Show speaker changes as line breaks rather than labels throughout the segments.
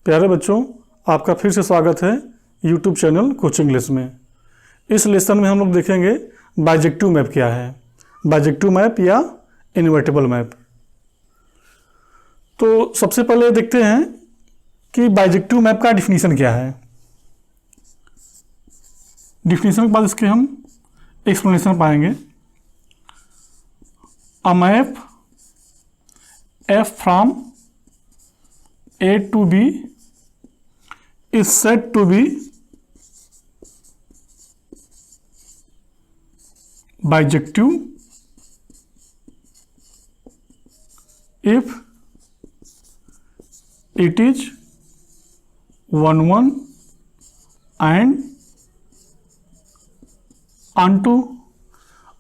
प्यारे बच्चों, आपका फिर से स्वागत है YouTube चैनल कोचिंग इंग्लिश में। इस लेसन में हम लोग देखेंगे बाइजेक्टिव मैप क्या है, बाइजेक्टिव मैप या इन्वर्टिबल मैप। तो सबसे पहले देखते हैं कि बाइजेक्टिव मैप का डिफिनीशन क्या है। डिफिनीशन के बाद इसके हम एक्सप्लेनेशन पाएंगे। A map F from A to B is said to be bijective if it is 1-1 and onto।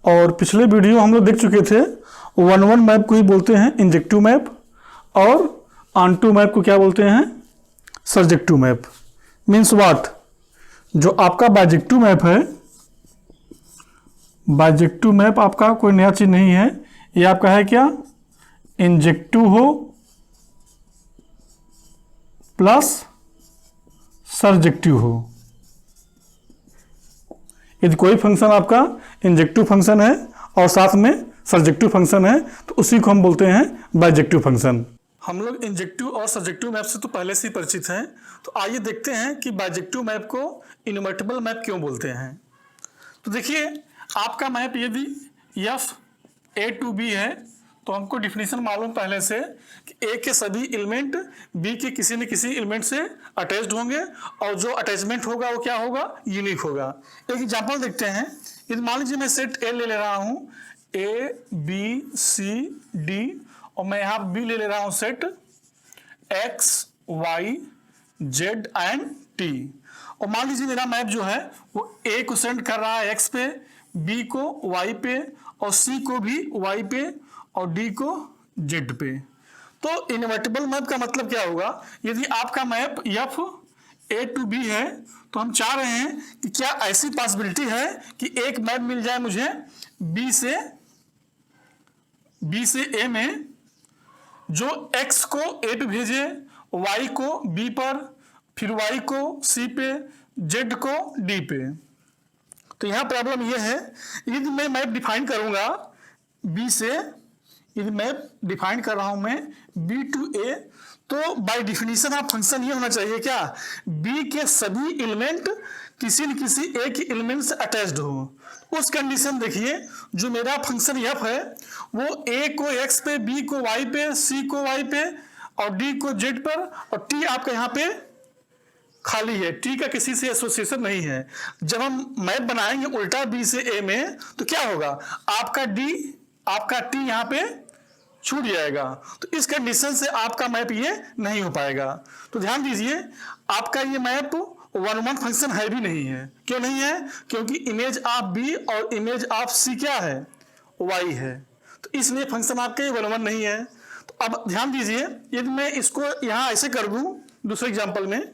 और पिछले वीडियो हम लोग देख चुके थे 1-1 मैप को ही बोलते हैं इंजेक्टिव मैप और ऑनटू मैप को क्या बोलते हैं, सर्जेक्टिव मैप। मीन्स व्हाट, जो आपका बाइजेक्टिव मैप है, बाइजेक्टिव मैप आपका कोई नया चीज नहीं है। ये आपका है क्या, इंजेक्टिव हो प्लस सर्जेक्टिव हो। यदि कोई फंक्शन आपका इंजेक्टिव फंक्शन है और साथ में सर्जेक्टिव फंक्शन है तो उसी को हम बोलते हैं बाइजेक्टिव फंक्शन। हम लोग इंजेक्टिव और सर्जेक्टिव मैप से तो पहले से ही परिचित हैं, तो आइए देखते हैं कि बाइजेक्टिव मैप को इन्वर्टिबल मैप क्यों बोलते हैं। तो देखिए, आपका मैप यदि F A to B है तो हमको डिफिनीशन मालूम पहले से कि A के सभी एलिमेंट B के किसी न किसी एलिमेंट से अटैच्ड होंगे और जो अटैचमेंट होगा वो क्या होगा, यूनिक होगा। एक एग्जांपल देखते हैं। यदि मान लीजिए मैं सेट A ले रहा हूँ, A B C D, और मैं यहाँ B ले रहा हूँ set X Y Z and T। और मान लीजिए मेरा मैप जो है वो A को सेंड कर रहा है X पे, B को Y पे और C को भी Y पे और D को Z पे। तो इन्वर्टिबल मैप का मतलब क्या होगा, यदि आपका map F A to B है तो हम चाह रहे हैं कि क्या ऐसी पॉसिबिलिटी है कि एक मैप मिल जाए मुझे B से A में, जो X को A पे भेजे, Y को B पर, फिर Y को C पे, Z को D पे। तो यहाँ प्रॉब्लम ये है, यदि मैं मैप डिफाइन करूँगा B से, यदि मैप डिफाइन कर रहा हूँ मैं B to A, तो बाय डिफिनीशन आप फंक्शन ये होना चाहिए क्या, B के सभी एलिमेंट किसी न किसी एक एलिमेंट से अटैच्ड हो। उस कंडीशन देखिए, जो मेरा फंक्शन F है वो A को X पे, B को Y पे, C को Y पे और D को Z पर, और T आपका यहाँ पे खाली है, T का किसी से एसोसिएशन नहीं है। जब हम मैप बनाएंगे उल्टा B से A में तो क्या होगा, आपका T यहाँ पे छूट जाएगा। तो इस कंडीशन से आपका मैप ये नहीं हो पाएगा। तो ध्यान दीजिए, आपका ये मैप 1-1 फंक्शन है भी नहीं है। क्यों नहीं है, क्योंकि इमेज ऑफ B और इमेज ऑफ C क्या है, Y है। तो इसलिए फंक्शन आपके 1-1 नहीं है। तो अब ध्यान दीजिए, यदि मैं इसको यहाँ ऐसे कर दूं दूसरे एग्जाम्पल में,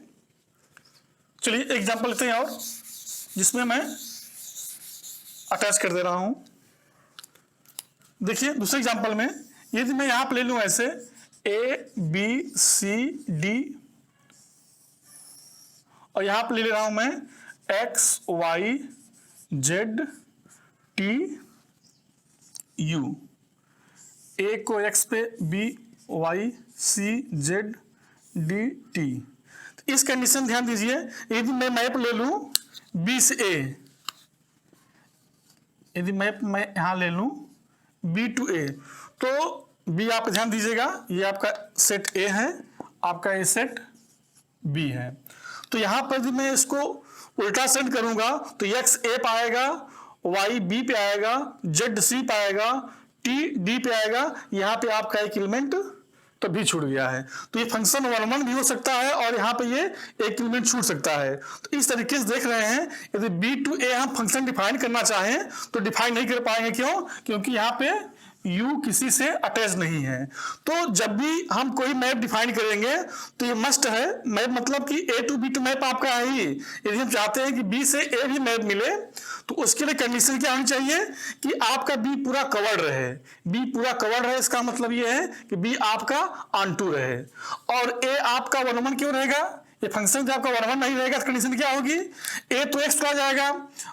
चलिए एग्जाम्पल लेते हैं और जिसमें मैं अटैच कर दे रहा हूं। देखिए दूसरे एग्जाम्पल में यदि मैं यहाँ पे ले लूँ ऐसे A B C D, और यहाँ पे ले रहा हूं मैं X Y Z T U, A को X पे, B Y C Z D T। तो इस कंडीशन ध्यान दीजिए, यदि मैं मैप ले लूं B से A, यदि मैप मैं यहाँ ले लूं B to A, तो B आप ध्यान दीजिएगा, ये आपका सेट A है, आपका ये सेट B है। तो यहाँ पर यदि मैं इसको उल्टा सेंड करूंगा तो X A पे आएगा, Y B पे आएगा, Z C पे आएगा, T D पे आएगा। यहाँ पे आपका एक एलिमेंट तो भी छूट गया है। तो ये फंक्शन 1-1 भी हो सकता है और यहाँ पे ये एक एलिमेंट छूट सकता है। तो इस तरीके से देख रहे हैं, यदि B to A हम फंक्शन डिफाइन करना चाहें तो डिफाइन नहीं कर पाएंगे। क्यों, क्योंकि यहाँ पे u किसी से अटैच नहीं है। तो जब भी हम कोई मैप डिफाइन करेंगे तो ये मस्ट है, मैप मतलब कि a टू b तो मैप आपका है ही। यदि हम चाहते हैं कि b से a भी मैप मिले तो उसके लिए कंडीशन क्या होनी चाहिए कि आपका b पूरा कवर्ड रहे। b पूरा कवर्ड रहे इसका मतलब ये है कि b आपका ऑन टू रहे, और a आपका 1 1 क्यों रहेगा, ये फंक्शन जब आपका 1 1 नहीं रहेगा तो कंडीशन क्या होगी, a तो x चला जाएगा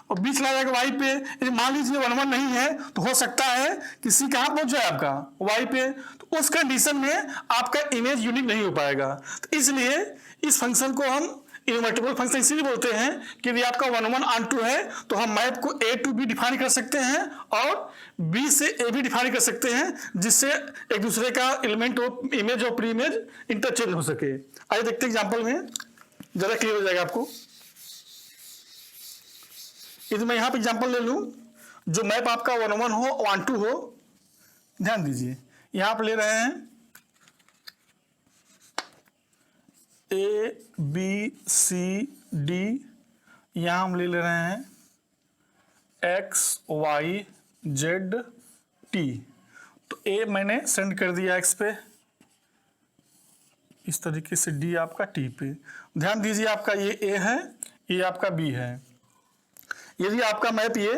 और b चला जाएगा y पे। यदि मान लीजिए 1 1 नहीं है तो हो सकता है कि c कहाँ पहुंच जाए आपका y पे, तो उस कंडीशन में आपका इमेज यूनिक नहीं हो पाएगा। तो इसलिए इस फंक्शन को हम इनवर्टिबल फंक्शन इसीलिए बोलते हैं कि यदि आपका 1 1 ऑन टू है तो हम मैप को a टू b डिफाइन कर सकते हैं और b से a भी डिफाइन कर सकते हैं, जिससे एक दूसरे का एलिमेंट और इमेज और प्री इमेज इंटरचेंज हो सके। आइए देखते हैं एग्जांपल में, ज्यादा क्लियर हो जाएगा आपको। यदि मैं यहाँ पे एग्जांपल ले लूँ जो मैप आपका 1 1 हो 1 2 हो, ध्यान दीजिए यहाँ पे ले रहे हैं A B C D, यहाँ हम ले रहे हैं X Y Z T। तो A मैंने सेंड कर दिया X पे, इस तरीके से D आपका T पे। ध्यान दीजिए आपका ये A है, ये आपका B है। यदि आपका मैप ये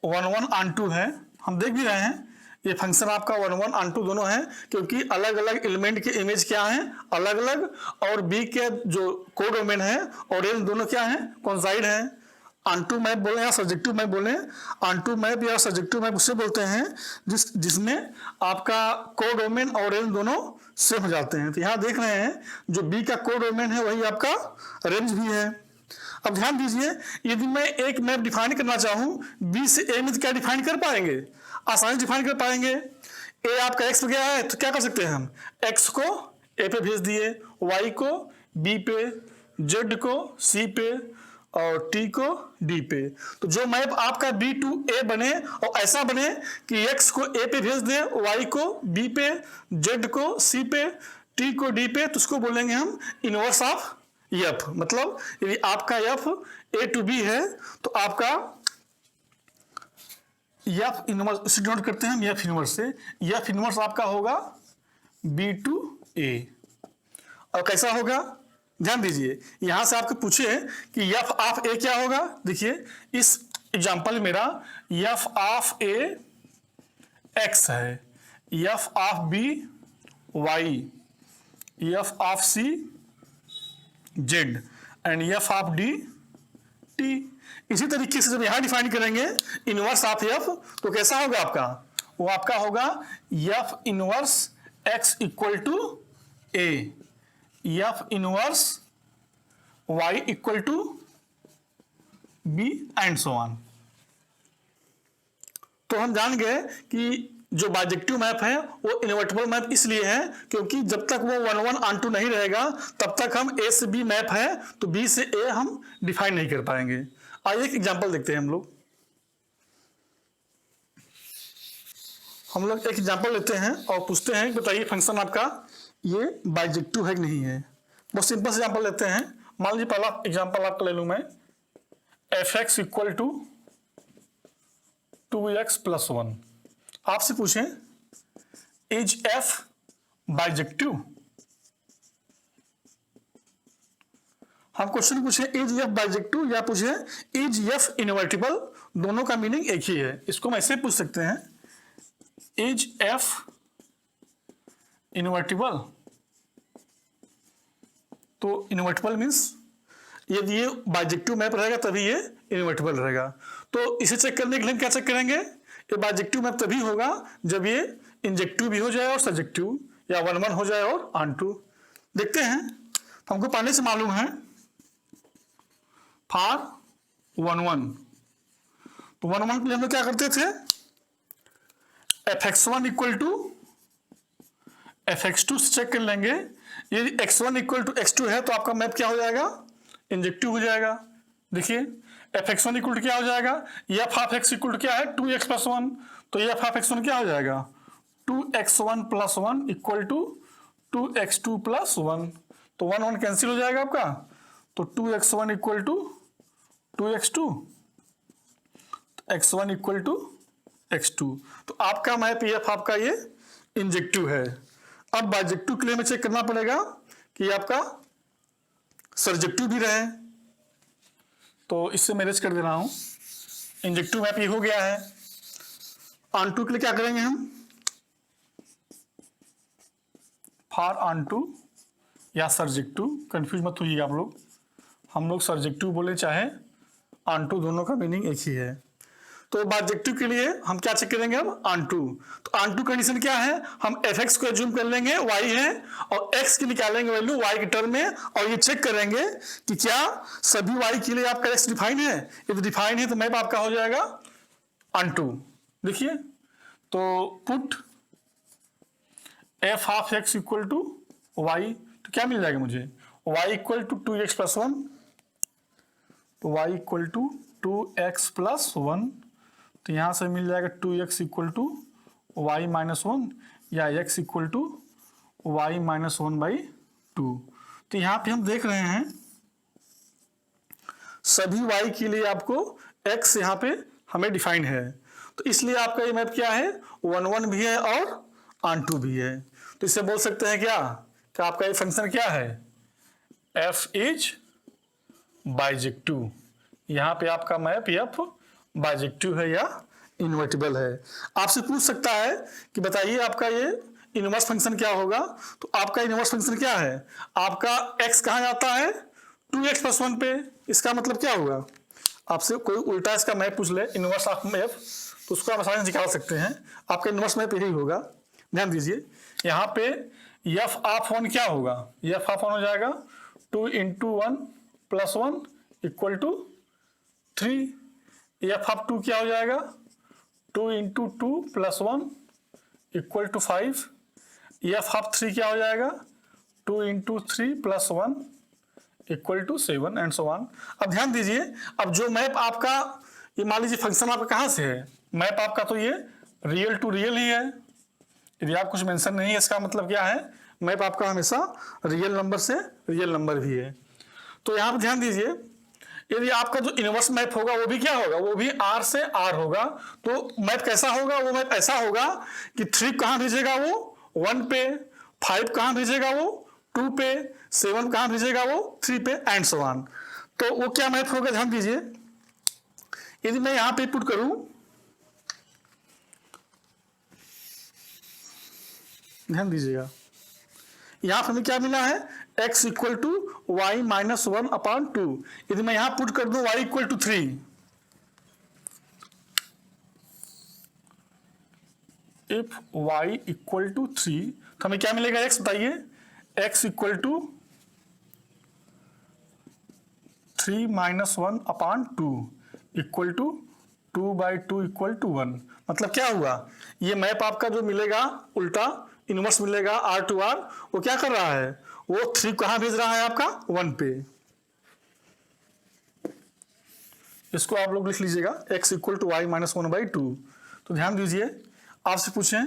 1 1 ऑन टू है, हम देख भी रहे हैं ये फंक्शन आपका 1 1 ऑन टू दोनों है, क्योंकि अलग अलग एलिमेंट के इमेज क्या हैं अलग अलग, और बी के जो कोडोमेन है और रेंज दोनों क्या हैं कोइंसाइड हैं। ऑन टू मैप बोले या सब्जेक्टिव मैप बोले, ऑन टू मैप या सब्जेक्टिव मैप उससे बोलते हैं जिसमें आपका कोडोमेन और रेंज दोनों सेम हो जाते हैं। तो यहाँ देख रहे हैं जो बी का कोडोमेन है वही आपका रेंज भी है। अब ध्यान दीजिए यदि मैं एक मैप डिफाइन करना चाहूँ बी से ए में, तो क्या डिफाइन कर पाएंगे, आसानी से डिफाइन कर पाएंगे। ए आपका एक्स पे गया है तो क्या कर सकते हैं हम, एक्स को ए पे भेज दिए, वाई को बी पे, जेड को सी पे और टी को डी पे। तो जो मैप आपका बी टू ए बने और ऐसा बने कि एक्स को ए पे भेज दे, वाई को बी पे, जेड को सी पे, टी को डी पे, तो उसको बोलेंगे हम इनवर्स ऑफ एफ। मतलब यदि आपका एफ ए टू बी है तो आपका एफ इनवर्स, इसे नोट करते हैं हम एफ इनवर्स से, एफ इनवर्स आपका होगा बी टू ए। और कैसा होगा, ध्यान दीजिए यहां से आपको पूछे कि एफ ऑफ ए क्या होगा। देखिए इस एग्जांपल मेरा एफ ऑफ ए एक्स है, F of B Y, F of C Z and F of D T. इसी तरीके से जब यहां डिफाइन करेंगे इनवर्स ऑफ एफ तो कैसा होगा आपका, वो आपका होगा F inverse X equal to A, F inverse Y equal to B and so on. तो हम जान गए कि जो बाइजेक्टिव मैप है वो इनवर्टिबल मैप इसलिए है क्योंकि जब तक वो 1 1 ऑन टू नहीं रहेगा तब तक हम ए से बी मैप है तो बी से ए हम डिफाइन नहीं कर पाएंगे। आइए एक एग्जांपल देखते हैं हम लोग एक एग्जांपल लेते हैं और पूछते हैं बताइए फंक्शन आपका ये बाइजेक्टिव है कि नहीं है। बहुत सिंपल से एग्जांपल लेते हैं। मान लीजिए पहला एग्जांपल आपका ले लूं मैं, F x equal to 2x plus 1। आपसे पूछें इज एफ बाइजेक्टिव, हम क्वेश्चन पूछे इज एफ बाइजेक्टिव या पूछे इज एफ इनवर्टिबल, दोनों का मीनिंग एक ही है। इसको हम ऐसे पूछ सकते हैं इज एफ इनवर्टिबल, तो इनवर्टिबल मीन्स यदि ये बाइजेक्टिव मैप रहेगा तभी ये इनवर्टिबल रहेगा। तो इसे चेक करने के लिए हम क्या चेक करेंगे, ये बाइजेक्टिव मैप तभी होगा जब ये इंजेक्टिव भी हो जाए और सब्जेक्टिव, या 1 1 हो जाए और ऑन टू। देखते हैं, तो हमको पहले से मालूम है फॉर 1 1, तो 1 1 के लिए हम लोग क्या करते थे, fx1 इक्वल टू fx2 से चेक कर लेंगे। यदि x1 इक्वल टू x2 है तो आपका मैप क्या हो जाएगा, इंजेक्टिव हो जाएगा। देखिए fx1 इक्वल टू क्या हो जाएगा, F of x equal to क्या है 2x प्लस 1, तो एफ ऑफ x1 क्या हो जाएगा 2x1 plus 1 equal to 2x2 plus 1, तो 1 1 कैंसिल हो जाएगा आपका, तो 2x1 equal to 2x2, x1 equal to x2। तो आपका मैप एफ आपका ये इंजेक्टिव है। अब बाइजेक्टिव के लिए हमें चेक करना पड़ेगा कि आपका सर्जेक्टिव भी रहे, तो इससे मैं रेज कर दे रहा हूं। इंजेक्टिव मैप ये हो गया है। ऑन टू के लिए क्या करेंगे हम, फॉर ऑन टू या सर्जेक्टिव, कंफ्यूज मत होइएगा आप लोग, हम लोग सर्जेक्टिव बोले चाहे ऑन टू, दोनों का मीनिंग एक ही है। तो बाइजेक्टिव के लिए हम क्या चेक करेंगे अब, ऑन टू। तो ऑन टू कंडीशन क्या है, हम एफ एक्स को एज्यूम कर लेंगे y है और x की निकालेंगे वैल्यू y के टर्म में, और ये चेक करेंगे कि क्या सभी y के लिए आपका x डिफाइन है। यदि डिफाइन है तो मैप आपका हो जाएगा ऑन टू। देखिए, तो put f of x equal to y, तो क्या मिल जाएगा मुझे, y equal to 2x plus 1, तो y equal to 2x plus 1, तो यहां से मिल जाएगा 2x equal to y minus 1 या x equal to y minus 1/2। तो यहां पे हम देख रहे हैं सभी y के लिए आपको x यहां पे हमें डिफाइन है, तो इसलिए आपका ये मैप क्या है, 1 1 भी है और ऑन टू भी है। तो इसे बोल सकते हैं क्या कि आपका ये फंक्शन क्या है, f इज बाइजेक्टिव। यहाँ पे आपका मैप एफ बाइजेक्टिव है या इन्वर्टिबल है। आपसे पूछ सकता है कि बताइए आपका ये इनवर्स फंक्शन क्या होगा, तो आपका इनवर्स फंक्शन क्या है, आपका x कहाँ जाता है 2x प्लस 1 पे, इसका मतलब क्या होगा, आपसे कोई उल्टा इसका मैप पूछ ले इनवर्स ऑफ मैप, तो उसको आप आसानी से निकाल सकते हैं। आपका इनवर्स मैप यही होगा, ध्यान दीजिए। यहाँ पे एफ ऑफ 1 क्या होगा, एफ ऑफ 1 हो जाएगा 2 × 1 plus 1 equal to 3। F of 2 क्या हो जाएगा, 2 × 2 plus 1 equal to 5। F of 3 क्या हो जाएगा, 2 × 3 plus 1 equal to 7 and so on. अब ध्यान दीजिए, अब जो मैप आपका, ये मान लीजिए फंक्शन आपका कहाँ से है, मैप आपका तो ये रियल टू रियल ही है। यदि आप कुछ मेंशन नहीं है इसका मतलब क्या है, मैप आपका हमेशा रियल नंबर से रियल नंबर भी है। तो यहाँ पर ध्यान दीजिए, यदि आपका जो इनवर्स मैप होगा वो भी क्या होगा, वो भी R से R होगा। तो मैप कैसा होगा, वो मैप ऐसा होगा कि 3 कहाँ भेजेगा वो 1 पे, 5 कहाँ भेजेगा वो 2 पे, 7 कहाँ भेजेगा वो 3 पे एंड सो ऑन। तो वो क्या मैप होगा, ध्यान दीजिए। यदि मैं यहाँ पे पुट करूं, ध्यान दीजिएगा, यहाँ पर हमें क्या मिला है, x equal to y minus 1/2। यदि मैं यहां पुट कर दूं y equal to 3, if y equal to 3, तो हमें क्या मिलेगा x, बताइए, x equal to 3 - 1/2 equal to 2/2 equal to 1। मतलब क्या हुआ, ये मैप आपका जो मिलेगा उल्टा इनवर्स मिलेगा R to R, वो क्या कर रहा है, वो 3 कहाँ भेज रहा है आपका 1 पे। इसको आप लोग लिख लीजिएगा x equal to y minus 1/2। तो ध्यान दीजिए, आपसे पूछें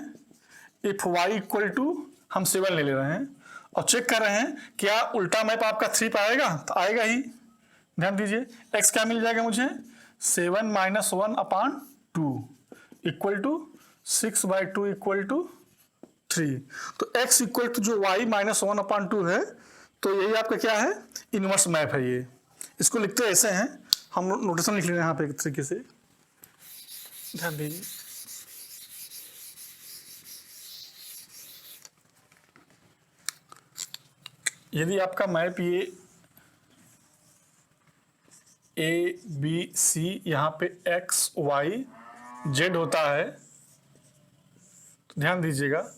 इफ y इक्वल टू, हम 7 ले रहे हैं और चेक कर रहे हैं क्या उल्टा मैप आपका 3 पे आएगा, तो आएगा ही। ध्यान दीजिए, x क्या मिल जाएगा मुझे, 7 - 1/2 इक्वल टू 6/2 इक्वल टू 3। तो x इक्वल टू जो y माइनस 1/2 है, तो यही आपका क्या है, इनवर्स मैप है। ये इसको लिखते ऐसे हैं, हम नोटेशन लिख ले रहे हैं यहाँ पे एक तरीके से, ध्यान दीजिए। यदि आपका मैप ये a b c यहाँ पे x y z होता है, तो ध्यान दीजिएगा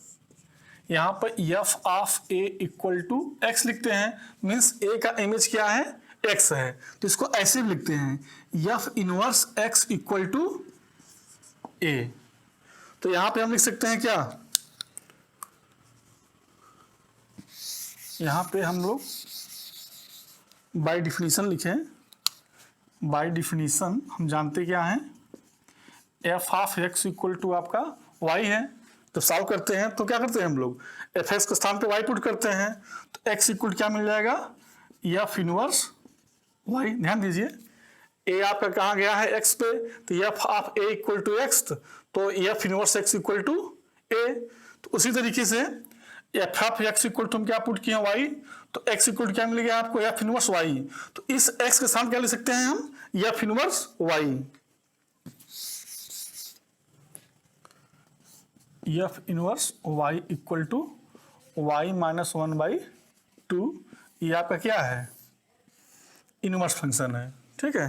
यहाँ पर f of a equal to x लिखते हैं, मीन्स a का इमेज क्या है, x है, तो इसको ऐसे भी लिखते हैं f inverse x equal to a। तो यहाँ पे हम लिख सकते हैं क्या, यहाँ पे हम लोग बाय डिफिनीशन लिखें, बाय डिफिनीशन हम जानते क्या हैं, f of x equal to आपका y है। तो सॉल्व करते हैं तो क्या करते हैं हम लोग, एफ एक्स के स्थान पे y पुट करते हैं, तो x इक्वल क्या मिल जाएगा, f इनवर्स y। ध्यान दीजिए, a आपका कहाँ गया है x पे, तो f of a equal to x, तो F inverse X equal to A. तो उसी तरीके से F of x equal to हम क्या पुट किए वाई, तो एक्स इक्वल टू क्या मिलेगा आपको एफ इनवर्स वाई। तो इस एक्स के साथ क्या लिख सकते हैं हम, f inverse y. F inverse Y equal to y minus 1/2। ये आपका क्या है, इनवर्स फंक्शन है। ठीक है,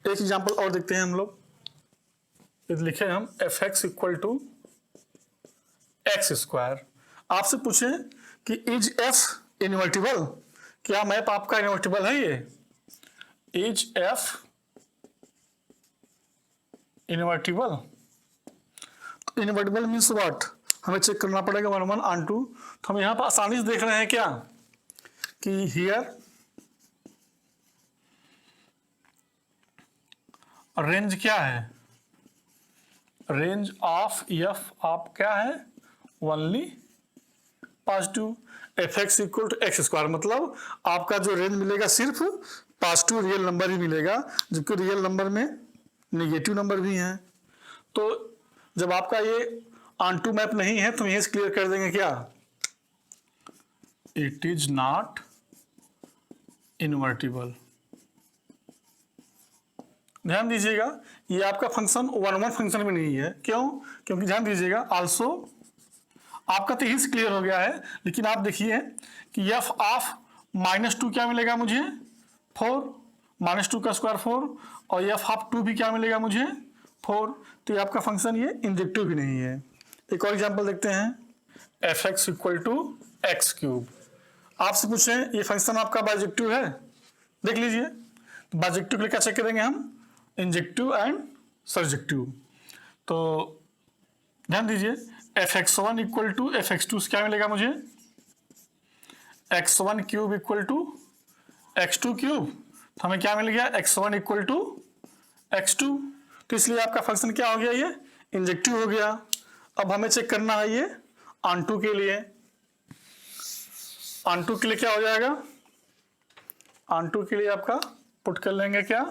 एक एग्जांपल और देखते हैं हम लोग। ये लिखे हम f x equal to x square. आपसे पूछे कि इज एफ इनवर्टिबल, क्या मैप आपका इनवर्टिबल है? ये is f invertible. Invertible means what, हमें चेक करना पड़ेगा 1 1 ऑन 2। तो हम यहां पर आसानी से देख रहे हैं क्या कि हियर रेंज क्या है, रेंज ऑफ एफ आप क्या है, only positive. F x equal to x square, मतलब आपका जो रेंज मिलेगा सिर्फ पॉजिटिव रियल नंबर ही मिलेगा, जबकि रियल नंबर में नेगेटिव नंबर भी हैं। तो जब आपका ये ऑन टू मैप नहीं है तो यहीं से क्लियर कर देंगे क्या, इट इज नॉट इनवर्टिबल। ध्यान दीजिएगा, ये आपका फंक्शन 1 1 फंक्शन में नहीं है। क्यों? क्योंकि ध्यान दीजिएगा आल्सो आपका तो यही क्लियर हो गया है, लेकिन आप देखिए कि एफ ऑफ -2 क्या मिलेगा मुझे, 4, -2 का स्क्वायर 4, और एफ ऑफ 2 भी क्या मिलेगा मुझे, 4। तो ये आपका फंक्शन ये इंजेक्टिव भी नहीं है। एक और एग्जांपल देखते हैं, f x equal to x cube. आपसे पूछे ये फंक्शन आपका बाइजेक्टिव है, देख लीजिए। बाइजेक्टिव के लिए क्या चेक करेंगे हम, इंजेक्टिव एंड सर्जेक्टिव। तो ध्यान दीजिए f x one equal to f x two से क्या मिलेगा मुझे, x one cube equal to x two cube. तो हमें क्या मिल गया, x one equal to x two. तो इसलिए आपका फंक्शन क्या हो गया, ये इंजेक्टिव हो गया। अब हमें चेक करना है ये ऑन टू के लिए। ऑन टू के लिए क्या हो जाएगा, ऑन टू के लिए आपका पुट कर लेंगे क्या,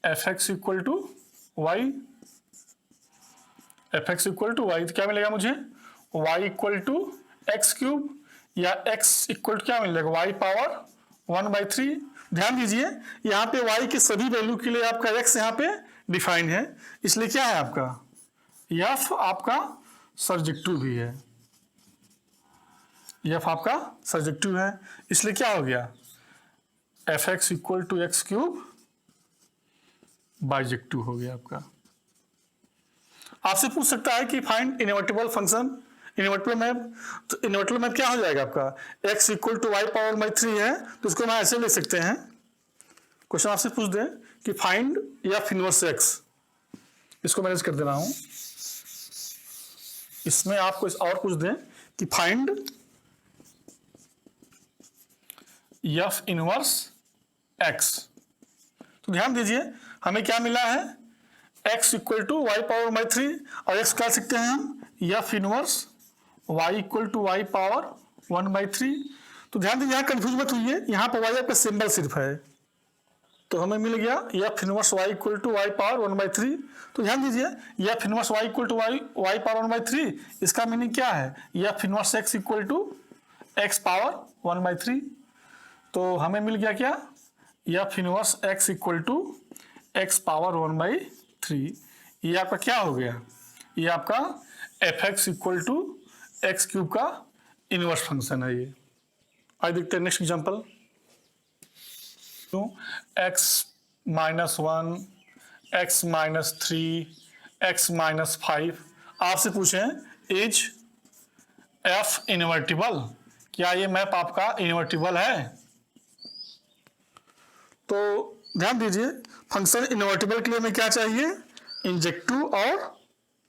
f x equal to y, f x equal to y. तो क्या मिलेगा मुझे, y equal to x cube, या एक्स इक्वल टू क्या मिलेगा, वाई पावर 1/3। ध्यान दीजिए यहाँ पे वाई के सभी वैल्यू के लिए आपका एक्स यहाँ पे डिफाइन है, इसलिए क्या है आपका एफ आपका सर्जेक्टिव भी है, एफ आपका सर्जेक्टिव है। इसलिए क्या हो गया, f x equal to x cube bijective हो गया आपका। आपसे पूछ सकता है कि find invertible function, invertible map. तो इनवर्टिबल मैप क्या हो जाएगा आपका, x equal to y power by 3 है, तो इसको हम ऐसे लिख सकते हैं। क्वेश्चन आपसे पूछ दे कि फाइंड एफ इनवर्स एक्स, इसको मैनेज कर दे रहा हूं। इसमें आपको और पूछ दें कि फाइंड एफ इनवर्स एक्स। तो ध्यान दीजिए हमें क्या मिला है, x equal to y power by 3, और x कह सकते हैं हम f inverse y equal to y power 1/3। तो ध्यान दीजिए यहाँ कंफ्यूज मत हुई है, यहाँ पर y आपका सिंबल सिर्फ है। तो हमें मिल गया f inverse y equal to y power 1/3। तो ध्यान दीजिए f inverse y equal to y power 1/3, इसका मीनिंग क्या है, f inverse x equal to x power 1/3। तो हमें मिल गया क्या, f inverse x equal to x power 1/3। ये आपका क्या हो गया, ये आपका f x equal to x cube का इनवर्स फंक्शन है ये। आइए देखते हैं next example, x minus 1, x minus 3, x minus 5। आपसे पूछें इज एफ इनवर्टिबल, क्या ये मैप आपका इनवर्टिबल है। तो ध्यान दीजिए फंक्शन इनवर्टिबल के लिए हमें क्या चाहिए, इंजेक्टिव और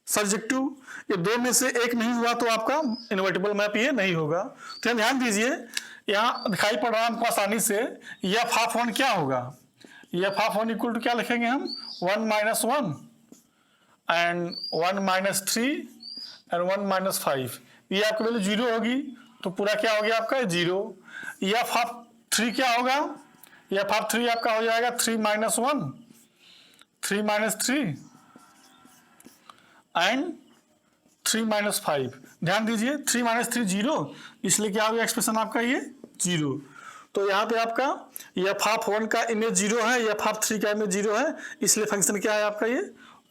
सर्जेक्टिव। ये दो में से एक नहीं हुआ तो आपका इनवर्टिबल मैप ये नहीं होगा। तो ध्यान दीजिए यहाँ दिखाई पड़ रहा है हमको आसानी से, एफ हाफ 1 क्या होगा, एफ हाफ 1 इक्वल टू क्या लिखेंगे हम, 1 minus 1 and 1 minus 3 and 1 minus 5। ये आपकी वैल्यू 0 होगी, तो पूरा क्या हो गया आपका 0। एफ हाफ 3 क्या होगा, एफ हाफ 3 आपका हो जाएगा 3 माइनस 1, 3 माइनस 3 एंड 3 - 5। ध्यान दीजिए 3 - 3 0, इसलिए क्या होगा एक्सप्रेशन आपका ये 0। तो यहाँ पे आपका f(1) का इमेज 0 है, f(3) का इमेज 0 है, इसलिए फंक्शन क्या है आपका ये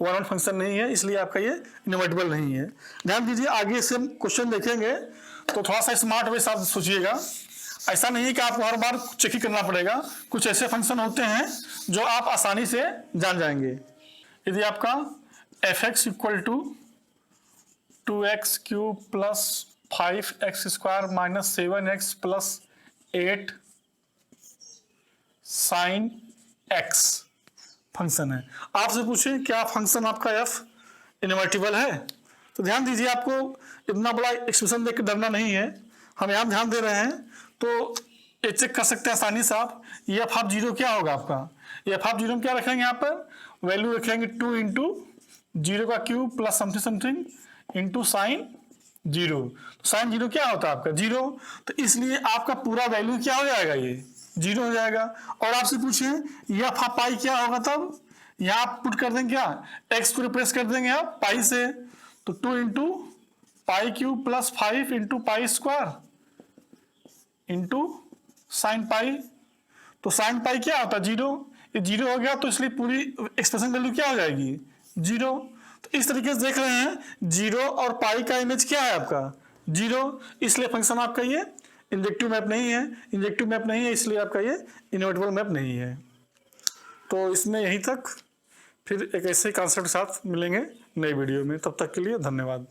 1 फंक्शन नहीं है, इसलिए आपका ये इनवर्टिबल नहीं है। ध्यान दीजिए आगे से हम क्वेश्चन देखेंगे तो थोड़ा सा स्मार्ट वे साथ सोचिएगा। ऐसा नहीं है कि आपको हर बार चेक ही करना पड़ेगा, कुछ ऐसे फंक्शन होते हैं जो आप आसानी से जान जाएंगे। यदि आपका f(x) = 2x³ + 5x² - 7x + 8 sin x function है, आपसे पूछे क्या फंक्शन आपका f इनवर्टिबल है? तो ध्यान दीजिए आपको इतना बड़ा एक्सप्रेशन देख के डरना नहीं है, हम यहाँ ध्यान दे रहे हैं तो ये चेक कर सकते हैं आसानी से आप। ये f(0) क्या होगा आपका, ये f(0) में क्या रखेंगे यहाँ पर वैल्यू रखेंगे 2 × 0³ + समथिंग इंटू साइन 0। तो साइन 0 क्या होता है आपका 0, तो इसलिए आपका पूरा वैल्यू क्या हो जाएगा ये 0 हो जाएगा। और आपसे पूछे यह पाई क्या होगा, तब यहाँ आप पुट कर देंगे क्या, x को रिप्लेस कर देंगे आप पाई से, तो 2 × π³ + 5 × π² इंटू साइन पाई। तो साइन पाई क्या होता है 0, ये 0 हो गया, तो इसलिए पूरी एक्सप्रेशन वैल्यू क्या हो जाएगी 0। तो इस तरीके से देख रहे हैं 0 और पाई का इमेज क्या है आपका 0, इसलिए फंक्शन आपका ये इंजेक्टिव मैप नहीं है, इंजेक्टिव मैप नहीं है, इसलिए आपका ये इनवर्टिबल मैप नहीं है। तो इसमें यहीं तक, फिर एक ऐसे कॉन्सेप्ट के साथ मिलेंगे नई वीडियो में, तब तक के लिए धन्यवाद।